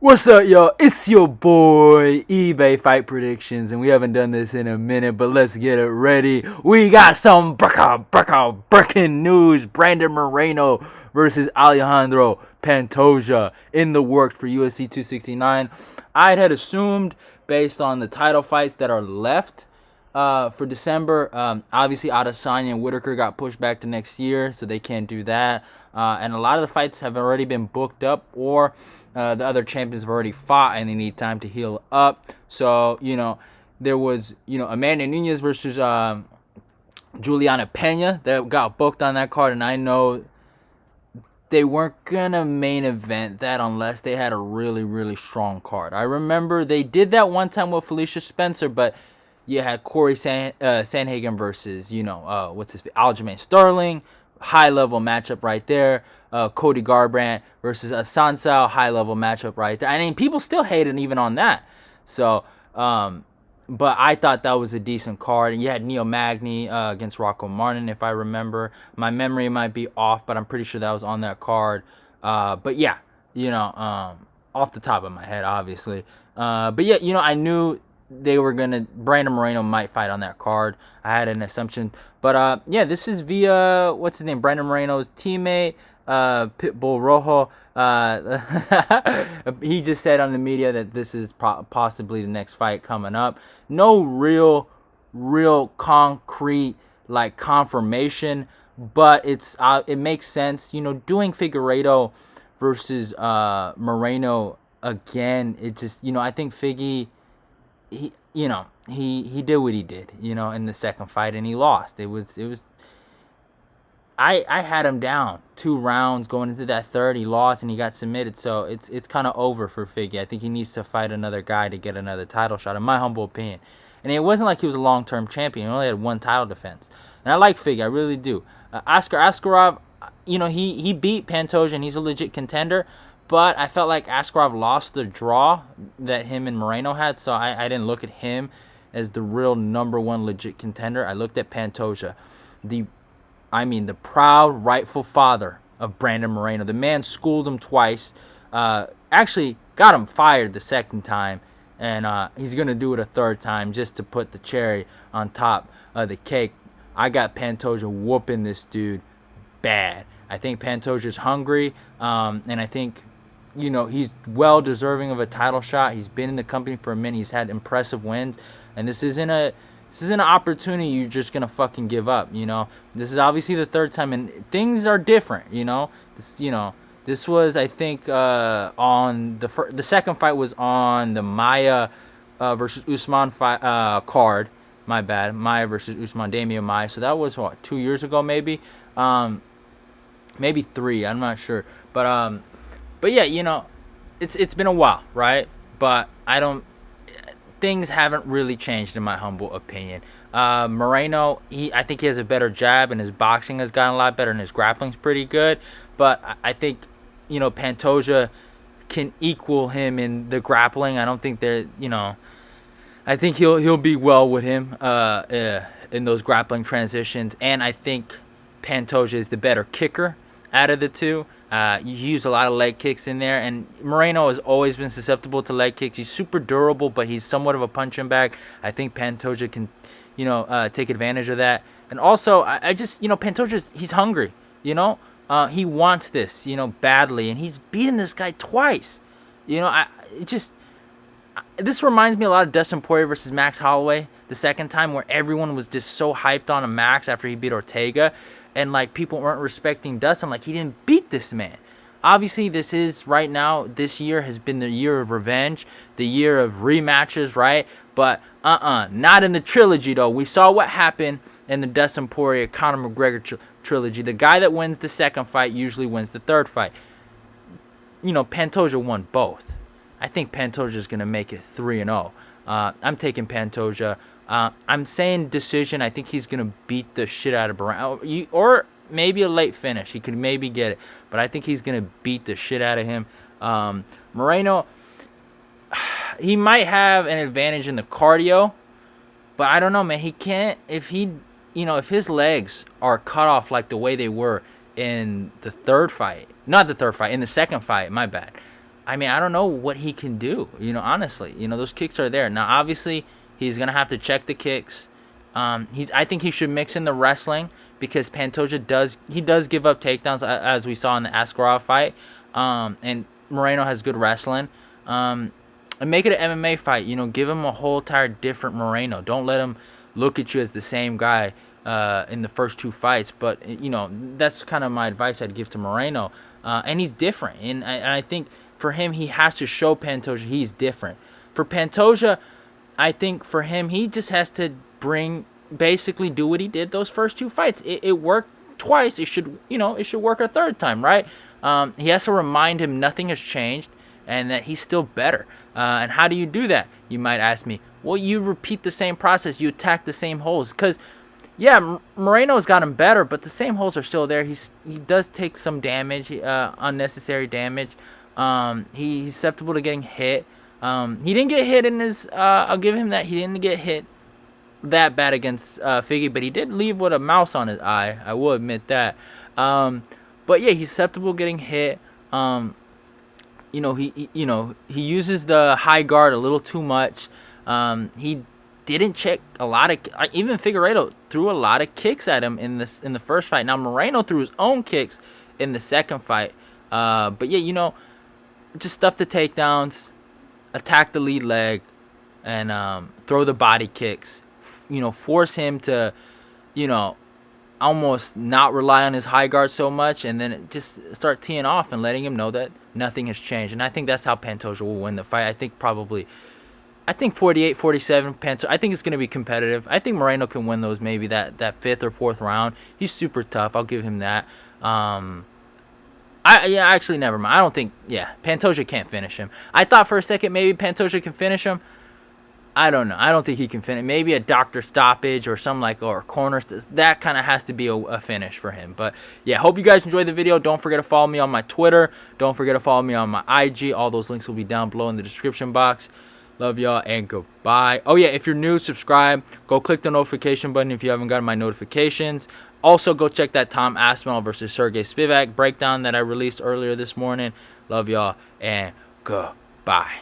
What's up, y'all? It's your boy, eBay Fight Predictions, and we haven't done this in a minute, but let's get it ready. We got some breaking news. Brandon Moreno versus Alexandre Pantoja in the works for UFC 269. I had assumed, based on the title fights that are left for December, obviously Adesanya and Whitaker got pushed back to next year, so they can't do that. And a lot of the fights have already been booked up, or the other champions have already fought and they need time to heal up. So, there was, Amanda Nunes versus Juliana Pena that got booked on that card, and I know they weren't gonna main event that unless they had a really, really strong card. I remember they did that one time with Felicia Spencer, but you had Corey Sandhagen versus, Aljamain Sterling. High-level matchup right there. Cody Garbrandt versus Assunção. High-level matchup right there. I mean, people still hated even on that. So, but I thought that was a decent card. And you had Neil Magny against Rocco Martin, if I remember. My memory might be off, but I'm pretty sure that was on that card. But yeah, off the top of my head, obviously. But yeah, I knew they were Brandon Moreno might fight on that card. I had an assumption. But yeah, this is via, what's his name, Brandon Moreno's teammate, Pitbull Rojo. He just said on the media that this is possibly the next fight coming up. No real concrete confirmation, but it makes sense. Doing Figueiredo versus Moreno again. It just I think Figgy, he did what he did, in the second fight, and he lost. I had him down 2 rounds going into that third. He lost and he got submitted, so it's kind of over for Figgy. I think he needs to fight another guy to get another title shot, in my humble opinion. And it wasn't like he was a long-term champion. He only had 1 title defense. And I like Figgy, I really do. Oscar Askarov, he beat Pantoja and he's a legit contender. But I felt like Askarov lost the draw that him and Moreno had, so I didn't look at him as the real number 1 legit contender. I looked at Pantoja, the proud, rightful father of Brandon Moreno. The man schooled him twice, actually got him fired the second time, and he's going to do it a third time just to put the cherry on top of the cake. I got Pantoja whooping this dude bad. I think Pantoja's hungry, and I think he's well deserving of a title shot. He's been in the company for a minute. He's had impressive wins, and this isn't an opportunity you're just gonna fucking give up. This is obviously the third time, and things are different. This was, I think, on the second fight was on the Maia versus Usman fight card. My bad, Maia versus Usman, Damian Maia. So that was 2 years ago, maybe, maybe 3. I'm not sure, but yeah, it's been a while, right? But things haven't really changed in my humble opinion. Moreno, I think he has a better jab, and his boxing has gotten a lot better, and his grappling's pretty good. But I think, Pantoja can equal him in the grappling. I don't think I think he'll be well with him in those grappling transitions, and I think Pantoja is the better kicker out of the two. You use a lot of leg kicks in there, and Moreno has always been susceptible to leg kicks. He's super durable, but he's somewhat of a punching bag. I think Pantoja can, take advantage of that. And also, I just, he's hungry. He wants this, badly, and he's beaten this guy twice. This reminds me a lot of Dustin Poirier versus Max Holloway the second time, where everyone was just so hyped on a Max after he beat Ortega. And people weren't respecting Dustin. He didn't beat this man. Obviously, this year has been the year of revenge, the year of rematches, right? But not in the trilogy, though. We saw what happened in the Dustin Poirier Conor McGregor trilogy. The guy that wins the second fight usually wins the third fight. Pantoja won both. I think Pantoja is going to make it 3-0. I'm taking Pantoja. I'm saying decision. I think he's going to beat the shit out of Brown. Or maybe a late finish. He could maybe get it. But I think he's going to beat the shit out of him. Moreno, he might have an advantage in the cardio. But I don't know, man. He can't. If his legs are cut off the way they were in the third fight. Not the third fight. In the second fight. My bad. I mean, I don't know what he can do. Honestly, those kicks are there. Now, obviously, he's gonna have to check the kicks. I think he should mix in the wrestling because Pantoja does give up takedowns as we saw in the Askarov fight. And Moreno has good wrestling. And make it an MMA fight. Give him a whole entire different Moreno. Don't let him look at you as the same guy in the first two fights. But that's kind of my advice I'd give to Moreno. And he's different, and I think for him he has to show Pantoja he's different. For Pantoja, I think for him he just has to basically do what he did those first two fights. It worked twice. It should work a third time, right? He has to remind him nothing has changed and that he's still better. And how do you do that? You might ask me. Well, you repeat the same process. You attack the same holes. Because, yeah, Moreno's got him better, but the same holes are still there. He does take some damage, unnecessary damage. He's susceptible to getting hit. He didn't get hit in his... I'll give him that. He didn't get hit that bad against Figgy, but he did leave with a mouse on his eye. I will admit that. But, yeah, he's susceptible to getting hit. He uses the high guard a little too much. He didn't check a lot of, even Figueiredo threw a lot of kicks at him in the first fight. Now Moreno threw his own kicks in the second fight. But yeah, just stuff the takedowns, attack the lead leg, and throw the body kicks. Force him to, almost not rely on his high guard so much, and then just start teeing off and letting him know that nothing has changed. And I think that's how Pantoja will win the fight. I think 48-47 Pantoja. I think it's going to be competitive. I think Moreno can win those, maybe that fifth or fourth round. He's super tough. I'll give him that. Actually, never mind. I don't think, Pantoja can't finish him. I thought for a second maybe Pantoja can finish him. I don't know. I don't think he can finish. Maybe a doctor stoppage or something or corner. That kind of has to be a finish for him. But yeah, hope you guys enjoyed the video. Don't forget to follow me on my Twitter. Don't forget to follow me on my IG. All those links will be down below in the description box. Love y'all and goodbye. Oh yeah, if you're new, subscribe. Go click the notification button if you haven't gotten my notifications. Also, go check that Tom Aspinall versus Sergey Spivak breakdown that I released earlier this morning. Love y'all and goodbye.